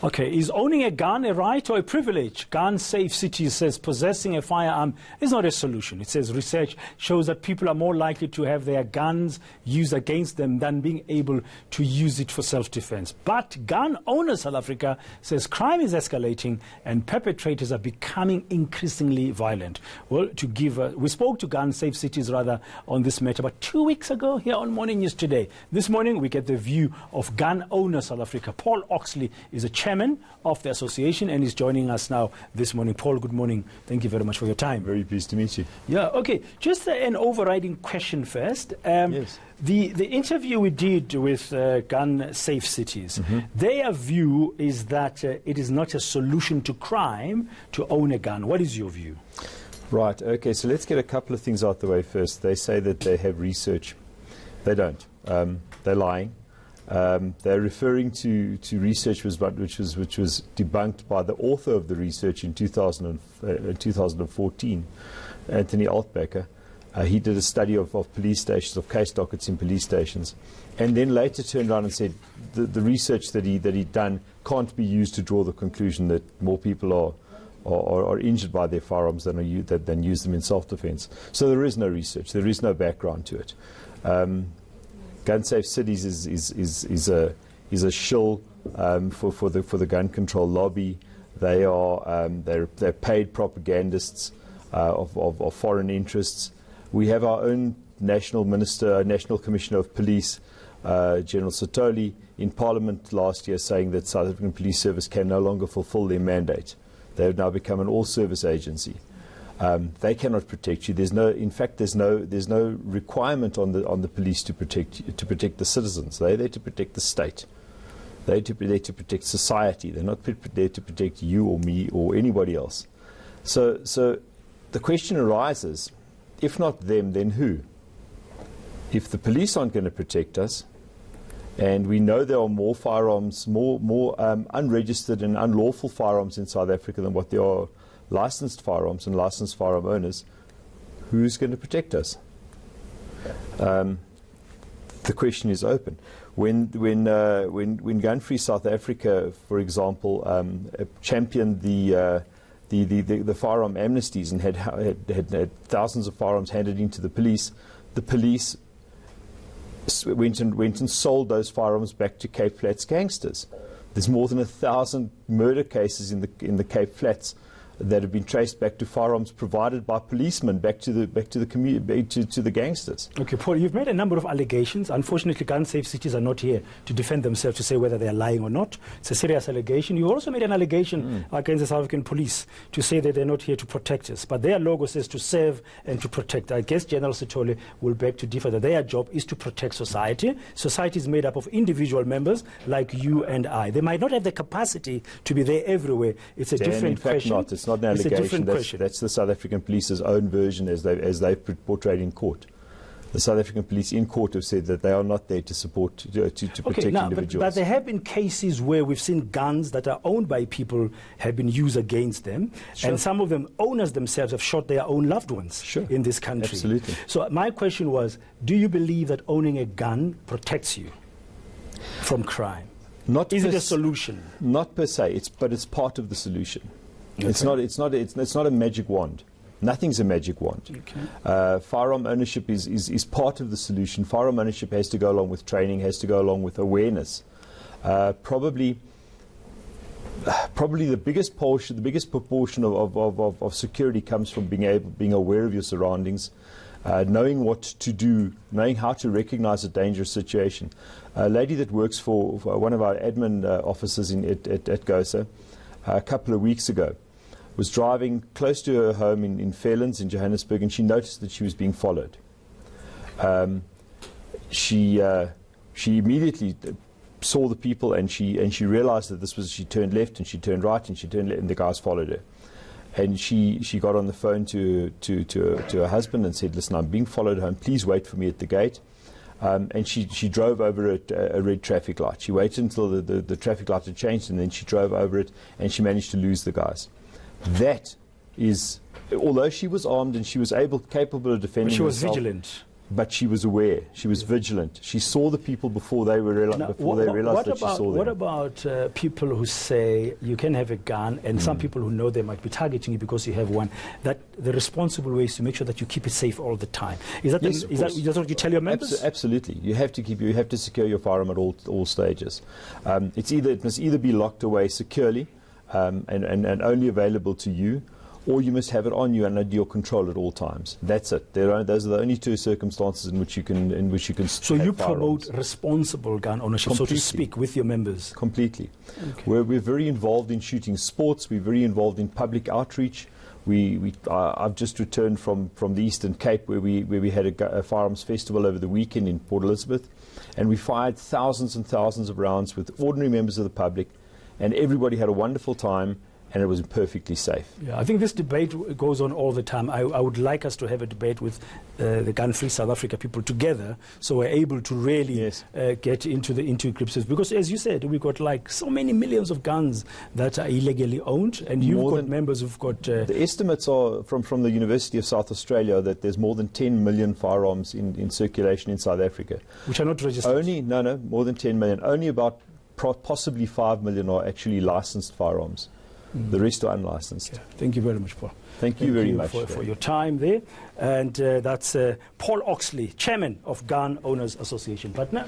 Okay, is owning a gun a right or a privilege? Gun Safe Cities says possessing a firearm is not a solution. It says research shows that people are more likely to have their guns used against them than being able to use it for self-defense. But Gun Owners South Africa says crime is escalating and perpetrators are becoming increasingly violent. Well, we spoke to Gun Safe Cities on this matter about 2 weeks ago here on Morning News Today. This morning we get the view of Gun Owners South Africa. Paul Oxley is a chairman of the association and is joining us now this morning. Paul, good morning. Thank you very much for your time. Very pleased to meet you. Yeah, okay. Just an overriding question first. Yes. The interview we did with Gun Safe Cities, their view is that it is not a solution to crime to own a gun. What is your view? Right, okay, so let's get a couple of things out the way first. They say that they have research. They don't. They're lying. They're referring to research which was debunked by the author of the research in 2014, Anthony Altbecker. He did a study of police stations, of case dockets in police stations, and then later turned around and said the research that he'd done can't be used to draw the conclusion that more people are injured by their firearms than use them in self-defense. So there is no research. There is no background to it. Gun Safe Cities is a shill for the gun control lobby. They're paid propagandists of foreign interests. We have our own National Commissioner of Police, General Sotoli, in Parliament last year saying that South African Police Service can no longer fulfil their mandate. They have now become an all-service agency. They cannot protect you. There's no requirement on the police to protect the citizens. They're there to protect the state. They're there to protect society. They're not there to protect you or me or anybody else. So the question arises: if not them, then who? If the police aren't going to protect us, and we know there are more firearms, more unregistered and unlawful firearms in South Africa than what there are licensed firearms and licensed firearm owners, who's going to protect us? The question is open. When Gun Free South Africa, for example, championed the firearm amnesties and had thousands of firearms handed into the police went and sold those firearms back to Cape Flats gangsters. There's more than 1,000 murder cases in the Cape Flats that have been traced back to firearms provided by policemen back to the gangsters. Okay, Paul, you've made a number of allegations. Unfortunately, Gun Safe Cities are not here to defend themselves, to say whether they are lying or not. It's a serious allegation. You also made an allegation against the South African police to say that they're not here to protect us, but their logo says to serve and to protect. I guess General Sotoli will beg to differ that their job is to protect society. Society is made up of individual members like you and I. They might not have the capacity to be there everywhere. It's a different question. It's not an allegation. That's the South African police's own version as they've portrayed in court. The South African police in court have said that they are not there to support, to protect individuals. But there have been cases where we've seen guns that are owned by people have been used against them, and some of them, owners themselves, have shot their own loved ones in this country. Absolutely. So my question was, do you believe that owning a gun protects you from crime? Is it a solution? Not per se, but it's part of the solution. Okay. It's not a magic wand. Nothing's a magic wand. Okay. Firearm ownership is part of the solution. Firearm ownership has to go along with training, has to go along with awareness. Probably the biggest proportion of security comes from being aware of your surroundings, knowing what to do, knowing how to recognize a dangerous situation. A lady that works for one of our admin offices at GOSA a couple of weeks ago was driving close to her home in Fairlands in Johannesburg, and she noticed that she was being followed. She immediately saw the people, and she realized that she turned left and she turned right and she turned left, and the guys followed her. And she got on the phone to her husband and said, "Listen, I'm being followed home. Please wait for me at the gate." And she drove over a red traffic light. She waited until the traffic light had changed, and then she drove over it, and she managed to lose the guys. That is, although she was armed and she was capable of defending herself. She was vigilant. But she was aware. She was vigilant. She saw the people before they realized that she saw them. What about people who say you can have a gun, and some people who know they might be targeting you because you have one? That the responsible way is to make sure that you keep it safe all the time. Is that Yes, is that what you tell your members? Absolutely. You have to secure your firearm at all stages. It must either be locked away securely and only available to you, or you must have it on you and under your control at all times. That's it. Those are the only two circumstances in which you can. So you promote responsible gun ownership, Completely. so to speak, with your members. Completely. Okay. We're very involved in shooting sports. We're very involved in public outreach. I've just returned from the Eastern Cape, where we had a firearms festival over the weekend in Port Elizabeth, and we fired thousands and thousands of rounds with ordinary members of the public, and everybody had a wonderful time. And it was perfectly safe. Yeah, I think this debate goes on all the time. I would like us to have a debate with the Gun-Free South Africa people together, so we're able to really get into grips with. Because, as you said, we've got like so many millions of guns that are illegally owned, and you've got members who've got. The estimates are from the University of South Australia that there's more than 10 million firearms in circulation in South Africa, which are not registered. More than 10 million. Only about possibly 5 million are actually licensed firearms. The rest are unlicensed. Yeah. Thank you very much, Paul. Thank you very much for your time there. And that's Paul Oxley, Chairman of Gun Owners Association. But now